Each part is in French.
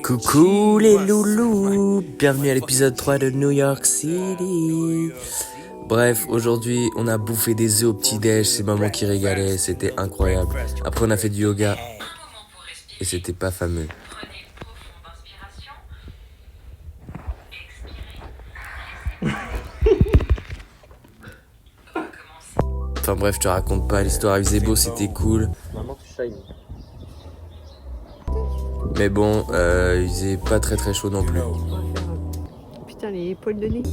Coucou les loulous, bienvenue à l'épisode 3 de New York City. Bref, aujourd'hui on a bouffé des œufs au petit-déj, c'est maman qui régalait, c'était incroyable. Après on a fait du yoga et c'était pas fameux. Enfin bref, je te raconte pas l'histoire, il faisait beau, c'était cool. Maman, tu shines. Mais bon, il faisait pas très chaud non plus. Putain, les épaules de nez.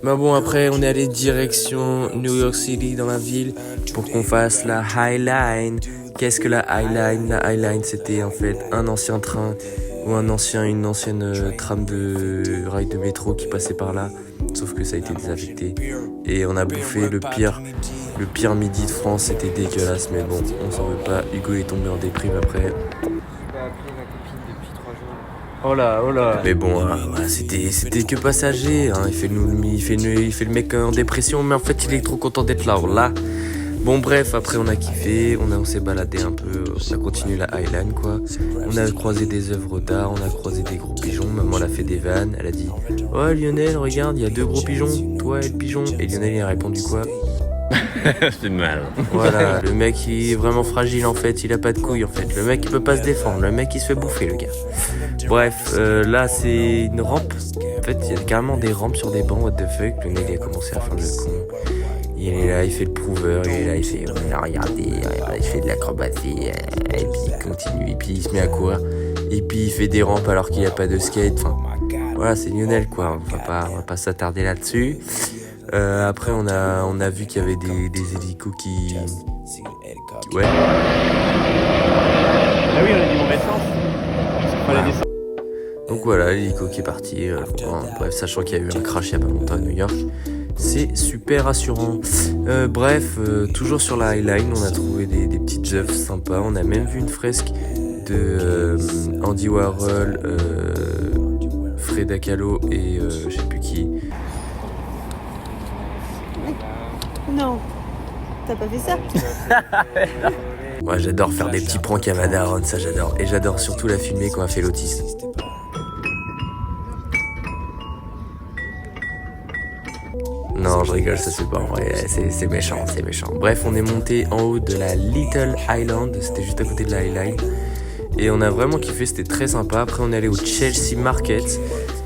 Mais bon, après, on est allé direction New York City dans la ville pour qu'on fasse la High Line. Qu'est-ce que la High Line? La High Line, c'était en fait un ancien train ou une ancienne tram de rail de métro qui passait par là. Sauf que ça a été désaffecté. Et on a bouffé le pire midi de France, c'était dégueulasse. Mais bon, on s'en veut pas. Hugo est tombé en déprime après. J'ai pas appelé ma copine depuis 3 jours. Oh là. Mais bon, voilà, c'était que passager. Hein. Il fait le mec en dépression, mais en fait, il est trop content d'être là. Là. Bon, bref, après, on a kiffé. On s'est baladé un peu. On a continué la Highline, quoi. On a croisé des œuvres d'art. On a croisé des gros pigeons. Maman, elle a fait des vannes. Elle a dit: "Oh, Lionel, regarde, il y a 2 gros pigeons. Toi et le pigeon." Et Lionel, il a répondu quoi? C'est mal. Voilà, le mec il est vraiment fragile en fait, il a pas de couilles en fait. Le mec il peut pas se défendre, le mec il se fait bouffer le gars. Bref, là c'est une rampe. En fait, il y a carrément des rampes sur des bancs, what the fuck. Le mec il a commencé à faire le con. Il est là, il fait le prouveur, il est là, il fait regardez, il fait de l'acrobatie, et puis il continue, et puis il se met à courir, et puis il fait des rampes alors qu'il n'y a pas de skate. Enfin, voilà, c'est Lionel quoi, on va pas s'attarder là-dessus. Après on a vu qu'il y avait des hélicos qui... Ouais. Ah oui, on a dit mon essence. Voilà. Donc voilà, l'hélico qui est parti. Bref, sachant qu'il y a eu un crash il y a pas longtemps à New York. C'est super rassurant. Bref, toujours sur la High Line, on a trouvé des petites œuvres sympas. On a même vu une fresque de Andy Warhol, Frida Kahlo et je sais plus qui. Non, t'as pas fait ça? Ouais, j'adore faire des petits pranks à ma daronne, ça j'adore. Et j'adore surtout la filmer quand elle fait l'autiste. Non, je rigole, ça c'est pas vrai, c'est méchant. Bref, on est monté en haut de la Little Island, c'était juste à côté de la High Line. Et on a vraiment kiffé, c'était très sympa. Après, on est allé au Chelsea Market.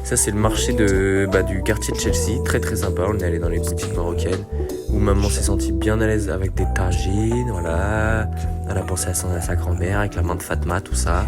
Ça, c'est le marché du quartier de Chelsea, très sympa. On est allé dans les boutiques marocaines où maman s'est sentie bien à l'aise avec des tagines, voilà. Elle a pensé à sa grand-mère avec la main de Fatma, tout ça.